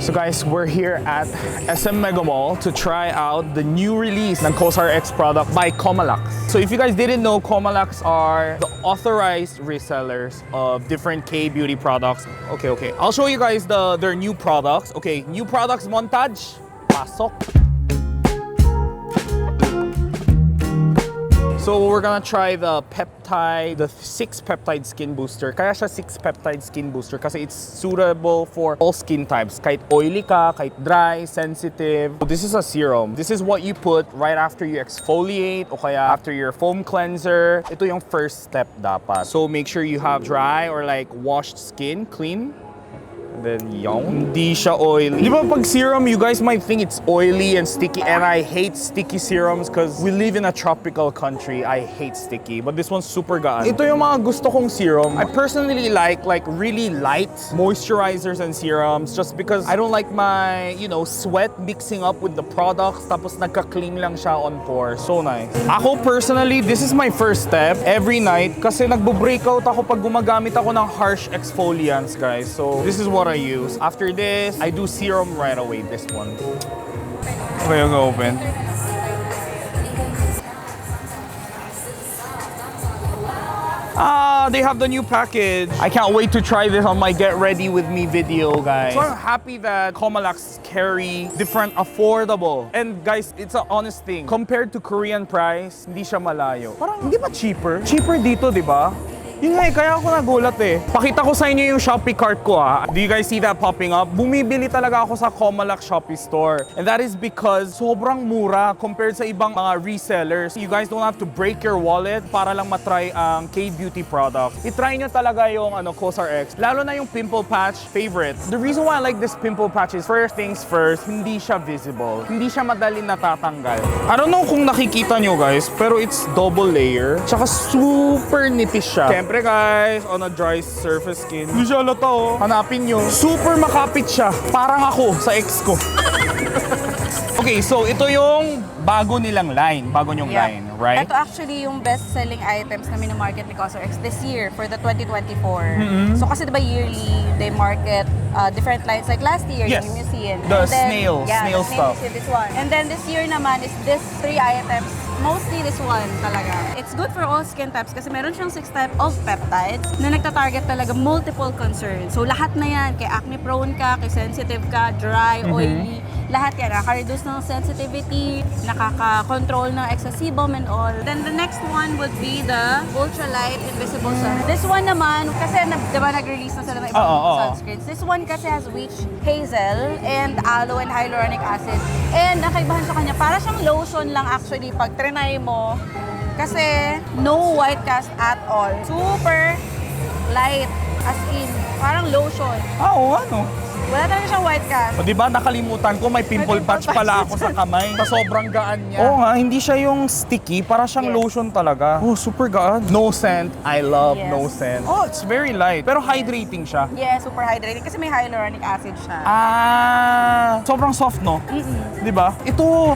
So guys, we're here at SM Mega Mall to try out the new release ng COSRX product by Comalax. So if you guys didn't know, Comalax are the authorized resellers of different K-beauty products. Okay. I'll show you guys their new products. Okay, new products montage. Pasok. So we're gonna try the 6 peptide skin booster. Kaya siya 6 peptide skin booster kasi it's suitable for all skin types. Kahit oily ka, kahit dry, sensitive. So this is a serum. This is what you put right after you exfoliate o kaya after your foam cleanser. Ito yung first step dapat. So make sure you have dry or like washed skin, clean. Then yung hindi siya oily. Di ba pag serum, you guys might think it's oily and sticky, and I hate sticky serums because we live in a tropical country. I hate sticky, but this one's super gaan. Ito yung mga gusto kong serum. I personally like really light moisturizers and serums just because I don't like my, sweat mixing up with the products tapos nagka-clean lang siya on pores. So nice. Ako personally, this is my first step every night kasi nagbo-breakout ako pag gumagamit ako ng harsh exfoliants, guys. So this is what I use. After this, I do serum right away. This one. Okay, I'm gonna open. They have the new package. I can't wait to try this on my Get Ready With Me video, guys. So I'm happy that Comalax carry different affordable. And guys, it's an honest thing. Compared to Korean price, hindi siya malayo. Parang hindi ba cheaper? Cheaper dito, di ba? Yun nga kaya ako nagulat eh. Pakita ko sa inyo yung Shopee cart ko Do you guys see that popping up? Bumibili talaga ako sa Comalax Shopee store. And that is because sobrang mura compared sa ibang mga resellers. You guys don't have to break your wallet para lang matry ang K-beauty product. I-try nyo talaga yung COSRX. Lalo na yung pimple patch, favorite. The reason why I like this pimple patch is first things first, hindi siya visible. Hindi siya madali natatanggal. I don't know kung nakikita nyo guys, pero it's double layer. Tsaka super nipis siya. Siyempre guys, on a dry surface skin. Hindi siya halata Hanapin nyo. Super makapit siya. Parang ako sa ex ko. Okay, so ito yung bago nilang line. Bago nyong line, right? Ito actually yung best-selling items na minimarket ni COSRX this year for the 2024. So kasi diba yearly, they market different lines. Like last year, Yes. yung museum. The snail stuff. This one. And then this year naman is this 3 items. Mostly this one talaga. It's good for all skin types kasi meron siyang 6 type of peptides na nagta-target talaga multiple concerns. So lahat na yan, kay acne prone ka, kay sensitive ka, dry, oily, lahat yan. Nakaka-reduce ng sensitivity, nakaka-control ng excess sebum and all. Then the next one would be the ultralight invisible sun. This one naman, kasi diba nag-release na sila ng ibang sunscreens. This one kasi has witch hazel and aloe and hyaluronic acid. And ang kaibahan sa kanya, para siyang lotion lang actually pag trinay mo. Kasi no white cast at all. Super light, as in, parang lotion. Oo, ano? Wala talaga siyang white cast. O diba nakalimutan ko may pimple patch pala ako sa kamay. Sa sobrang gaan niya. Oo nga, hindi siya yung sticky, para siyang lotion talaga. Oh, super gaan. No scent. I love no scent. Oh, it's very light. Pero hydrating siya. Yeah, super hydrating kasi may hyaluronic acid siya. Sobrang soft, no? Diba? Ito,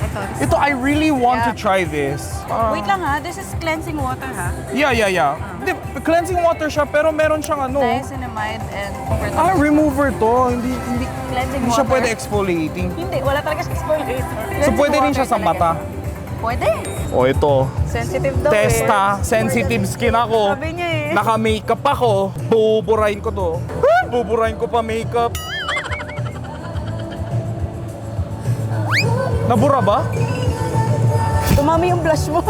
I really want to try this. Wait lang this is cleansing water Yeah. Hindi, cleansing water siya pero meron siyang Niacinamide and remover to. Hindi cleansing siya water. pwede exfoliating. Hindi, wala talaga siya exfoliator. So pwede rin siya sa mata. Pwede. O ito. Sensitive daw Testa, sensitive skin ako. Sabi niya Naka-makeup ako. Buburahin ko to. Buburahin ko pa makeup. Nabura ba? Tumami yung blush mo.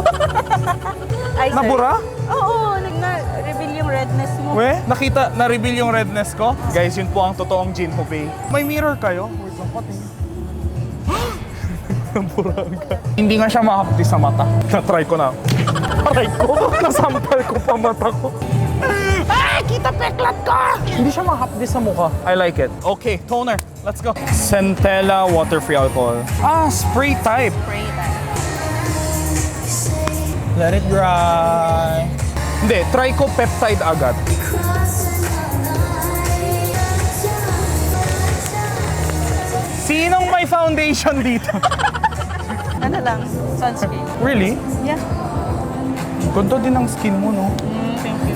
Ay, Nabura? Oo, na-reveal yung redness mo. Na-reveal yung redness ko? Guys, yun po ang totoong Jin Hope. May mirror kayo? Wait lang, pati. Nabura ka. Hindi nga siya makapti sa mata. Na-try ko na. Aray ko, nasampal ko pa mata ko. Kita peklat ka! Hindi siya mahapdi sa mukha. I like it. Okay, toner. Let's go. Centella water-free alcohol. Spray type. Spray type. Let it dry. Hindi, try ko peptide agad. Sinong may foundation dito? Ano lang, sunscreen. Really? Yeah. Ganda din ang skin mo, no? Thank you.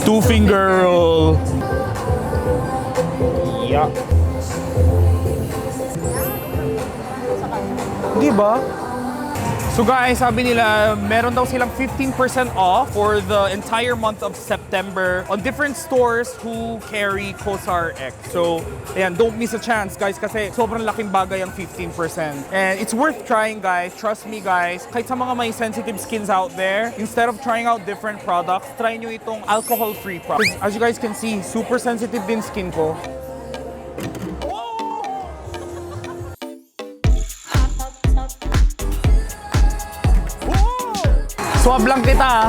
Two-finger roll. Yeah. ba? So guys, sabi nila, meron daw silang 15% off for the entire month of September on different stores who carry Kosar X. So, ayan, don't miss a chance guys kasi sobrang laking bagay ang 15%. And it's worth trying guys, trust me guys. Kahit sa mga may sensitive skins out there, instead of trying out different products, try nyo itong alcohol-free product. As you guys can see, super sensitive din skin ko. Swab lang kita.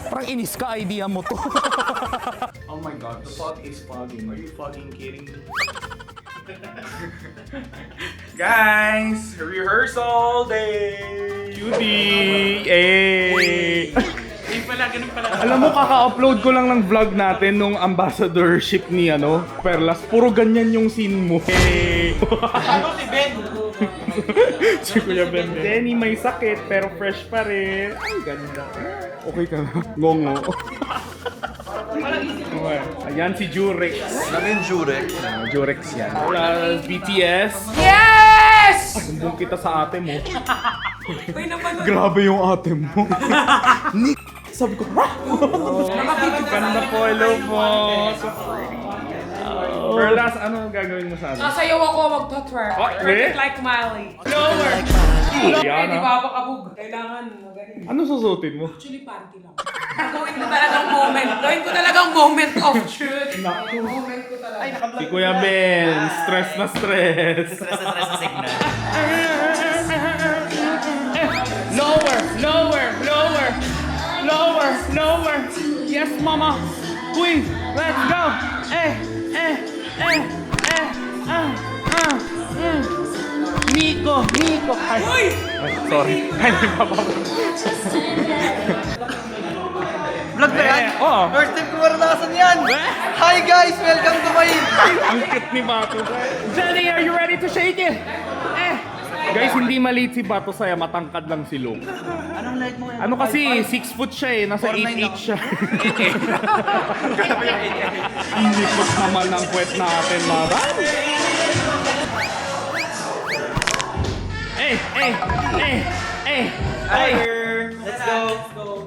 Parang inis ka, idea mo to. Oh my god, the pot is fogging. Are you fucking kidding me? Guys, rehearsal day! Cutie! Eh! Ganun pala. Alam mo, kaka-upload ko lang ng vlog natin nung ambassadorship ni Perlas. Puro ganyan yung scene mo. Eh! Ano si Ben? Si Kuya Ben. Denny may sakit pero fresh pa rin. Ang ganda. Okay ka na? Ngongo. Okay. Ayan si Jurex. Namin Jurex. Jurex yan. Plus BTS. Yes! Sumbong kita sa ate mo. Grabe yung ate mo. Sabi ko, ha? Ganda po, hello po. So pretty. Perlas, ano gagawin mo sa amin? Sasayaw ako, magtotwerk. Oh, Twerk it eh? like Miley. Lower! Eh, di ba pakabog? Kailangan magaling. Ano susutin mo? Actually, panty lang. Gawin ko talagang moment. Gawin ko talagang moment of truth. Moment ko talaga. Si Kuya Ben, stress na stress. Stress na signal. Lower, lower, lower, lower, lower. Yes, mama. Queen, let's go. Nico. Ay, sorry. Ay, Vlog ba yan? Oo. First time ko maranasan yan! Hi guys! Welcome to my... Ang cute ni Bato. Jenny, are you ready to shake it? Guys, hindi maliit si Bato Saya, matangkad lang si Luke. Anong light mo yan? Ano kasi, 6 foot siya eh, nasa 8'8 siya. Ang lipot naman ng puwet natin, madam. Let's go!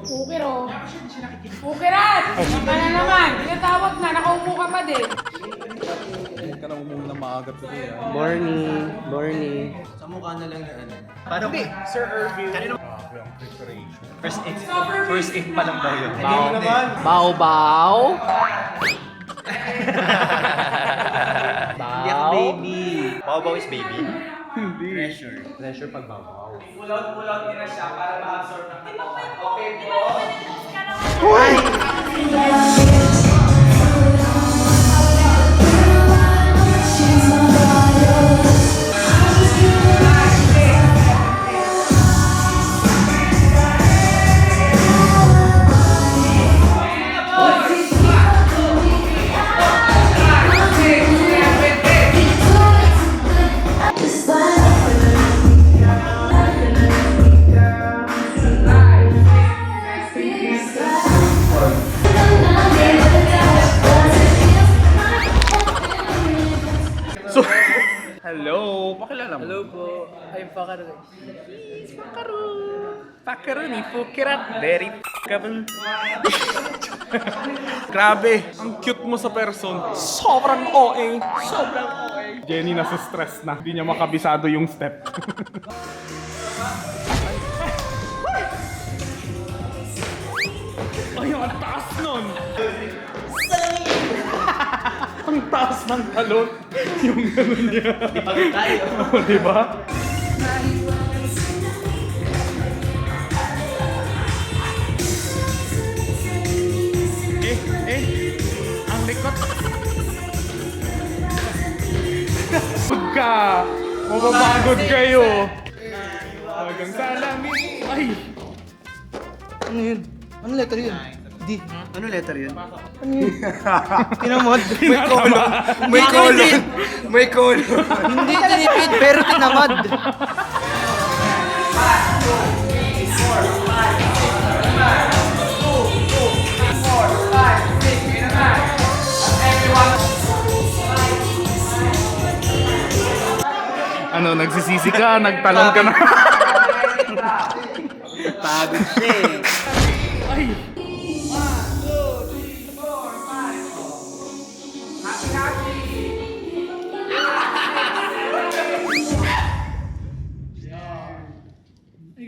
Pukiro. Pukiran! Ano na naman? Tinatawag na, nakaupo ka pa din. Ka na umuwi na maaga po yan. Morning. Sa mukha na lang yan. Paano? Hindi, Sir Irving. Kanino? First aid pa lang daw yun. Bao. Hindi ako baby. Bao is baby. Hindi. Pressure pag babaw. So, hello, pakilala mo. Hello po. I'm Fakaro. Pakaro ni Pukirat. Very f***able. Grabe, ang cute mo sa person. Sobrang OA. Jenny nasa stress na. Hindi niya makabisado yung step. Ay, ang taas nun. Ang taas ng talon. Yung gano'n niya. Di pa tayo. Di ba? Ang likot. Pagod ka. Mababagod kayo. Hanggang salamin. Ay. Ano yun? Ano letter yun? D. Ano letter yun? Ano yun? Tinamad. May colon. Hindi tinipid pero tinamad. Ano, nagsisisi ka, nagtalon ka na. Pagod siya eh.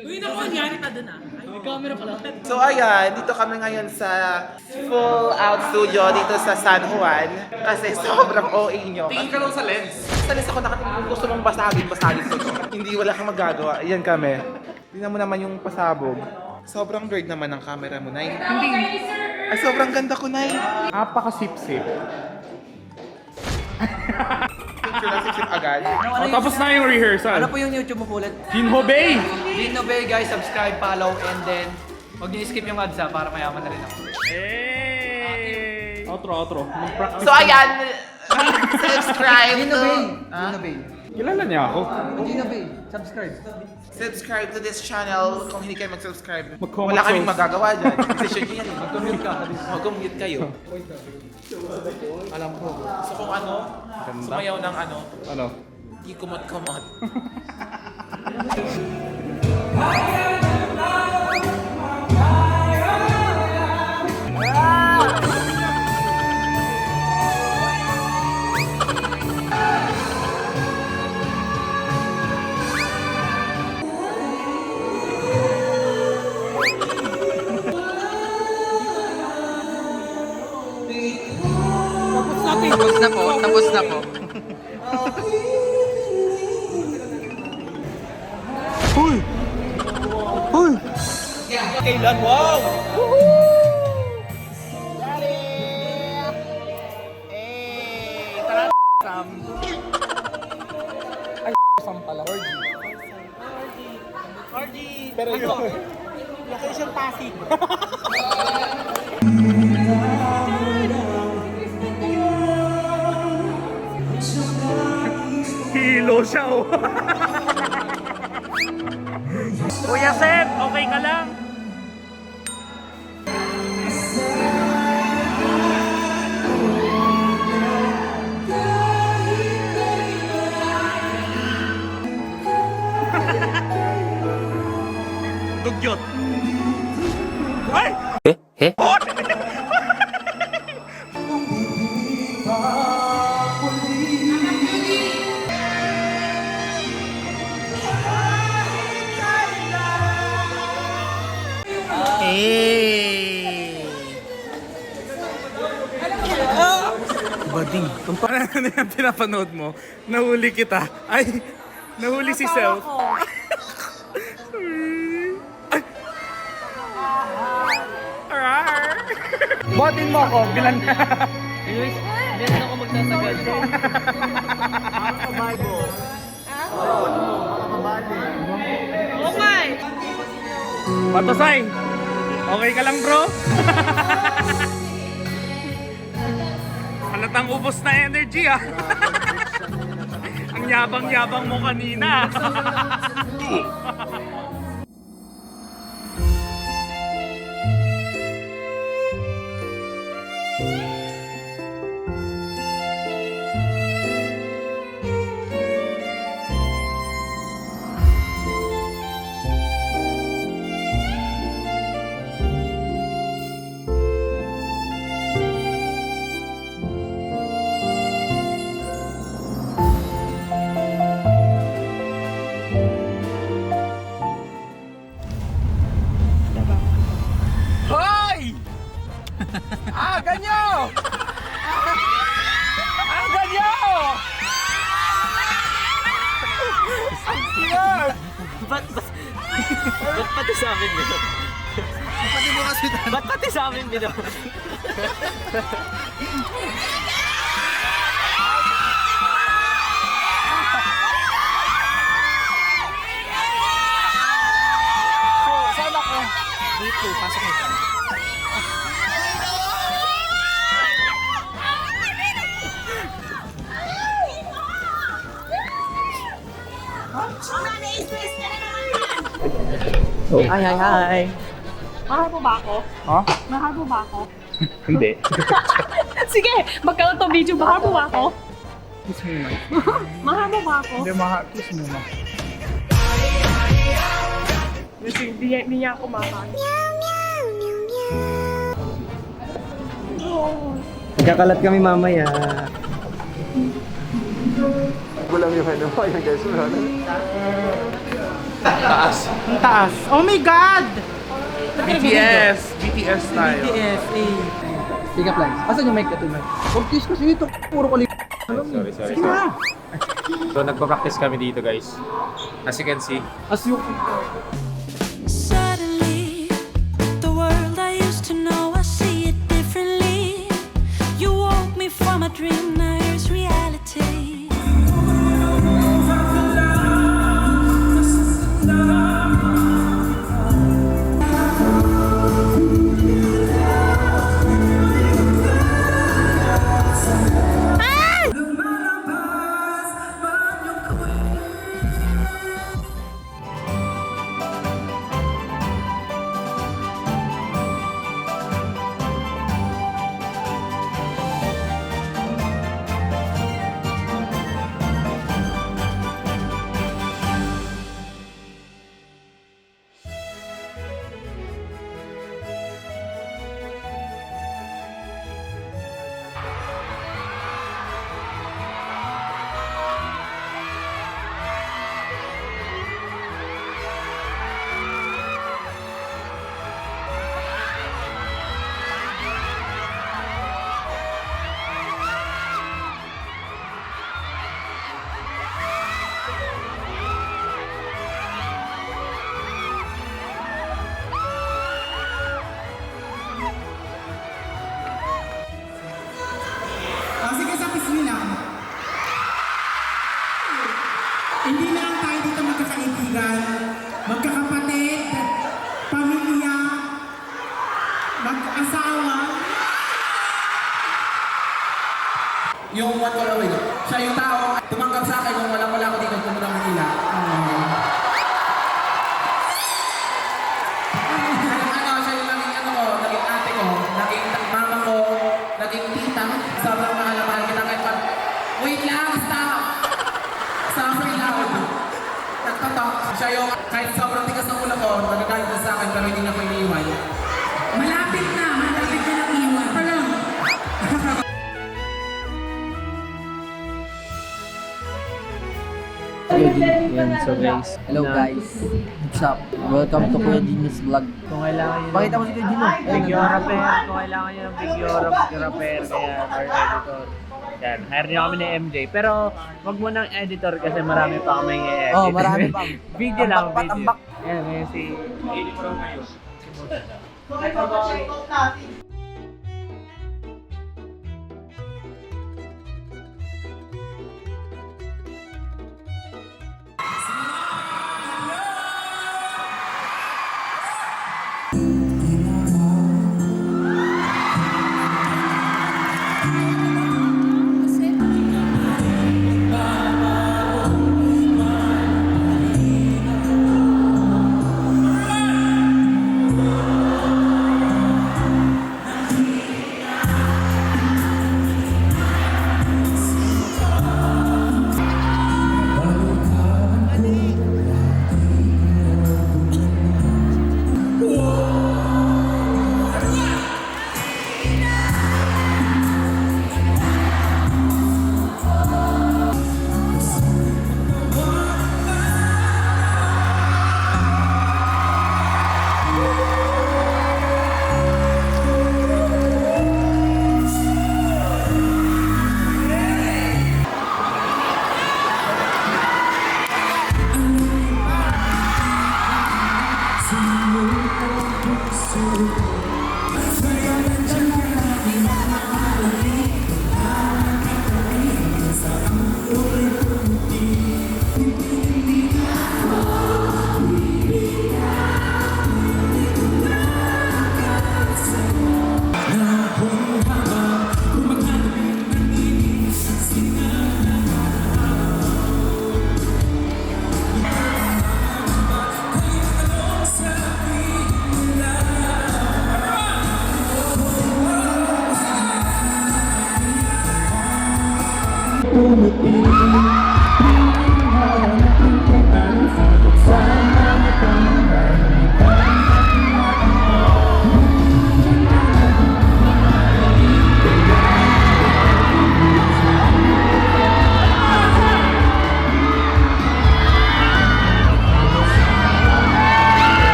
Uy, naku, nangyari pa dun ah. So ayan, dito kami ngayon sa full out studio dito sa San Juan kasi sobrang OA nyo. Tingin ka lang sa lens. Sa lens ako nakatingin kung gusto mong basagin ko. Hindi, wala kang magagawa. Ayan kami. Tingnan mo naman yung pasabog. Sobrang bird naman ang camera mo, Nay. Hindi. Ay, sobrang ganda ko, Nay. Apaka-sip-sip. Sip agad. Oh, tapos na yung rehearsal. Ano po yung YouTube mo po ulit? Jinho Bay! Dino Bay guys, subscribe, follow, and then huwag niyo skip yung ads para mayaman na rin ako. Hey! Outro. Mag-practice. So ayan, subscribe Dino to... Bay. Ah? Dino Bay. Kilala niya ako. Dino Bay. Subscribe. Subscribe to this channel kung hindi kayo mag-subscribe. Mag-comment Wala kaming sa- magagawa dyan. Decision nyo yan. Mag-commute ka. Mag-commute kayo. Alam ko. So kung ano, sumayaw ng ano, Ano? di kumot-kumot. Tapos na po. Hilo siya oh. Kuya Seth, okay ka lang? Dugyot. Ay! Bading. Parang ano yung pinapanood mo? Nahuli kita. Ay, nahuli si Self. Ay. Arar. Botin mo ako, bilang ka. Anyways, hindi na ako magtasagal. Okay! Batasay, okay ka lang bro? Halatang ubos na energy ah. Ang yabang-yabang mo kanina. Hoy! Aga nyo! Aga nyo! Ba't pati sa amin nito? Ba't pati sa amin nito? Saan ako? Dito, pasok mo. Hi, hi, hi. Mahal mo ba ako? Ha? Mahal mo ba ako? Hindi. Sige, magkaroon to video. Mahal mo ba ako? Kiss mo na. Mahal mo ba ako? Hindi, mahal. Kiss mo na. Kasi hindi niya ako mahal. Magkakalat kami mamaya. Walang yung ano. Ayun guys, wala na. Ang taas. Oh my God! BTS! BTS tayo. BTS, eh. Pick up lines. Asan yung mic na mic? Huwag kiss kasi ito. Puro kali. Sorry. So, nagpa-practice kami dito guys. As you can see. As yung... Suddenly, the world I used to know, I see it differently. You woke me from a dream, now here's reality. Sige, sa pisngi lang. Hindi na lang tayo dito magkakaibigan, magkakapatid, pamilya, mag-asawa. Yung one call away, siya yung tao tumanggap sa akin nung wala ako dito pumunta ng Manila. Siya yung naging ko, naging ate ko, naging mama ko, naging tita. Sobrang mahal kita kahit pag, wait lang, stop! Stop right now. Nagtatalk. Siya yung kahit sobrang tigas ng ulo ko, nagagalit na sa akin pero hindi na ko iniiwan. Malapit na ng iwan. Parang. Yan, so guys. Hello guys. What's up? Welcome to Kuya Gino's vlog. Kung kailangan nyo Pakita mo si Kuya Gino. video repair, kung kailangan nyo ng video repair, kaya or editor. Yan, hire nyo kami ni MJ. Pero wag mo ng editor kasi marami pa kami i-edit. Oh, marami pa. Video lang, Tambak pa, video. tambak. Yan, ngayon si...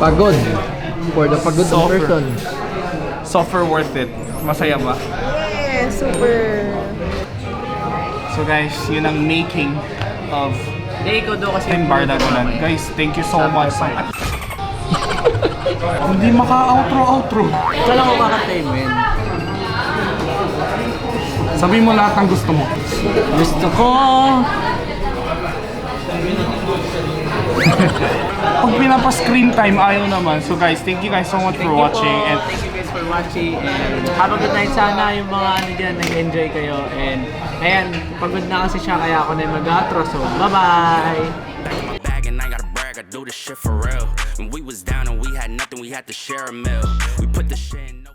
Pagod. For the pagod Suffer. person. Suffer worth it. Masaya ba? Yeah, super. So guys, yun ang making of Ikaw daw kasi Tin Bardagulan. Guys, thank you so much. Hindi maka-outro. Ikaw lang ako kakatay, men. Sabihin mo lahat ng gusto mo. Gusto ko. Pag pinapa-screen time, ayaw naman. So guys, thank you guys so much for watching. And Thank you guys for watching. And have a good night sana yung mga ano dyan, nag-enjoy kayo. And ayan, pagod na kasi siya kaya ako na yung mag-outro. So, bye-bye! Bag and I gotta brag, I do this shit for real. When we was down and we had nothing, we had to share a meal. We put the shit in.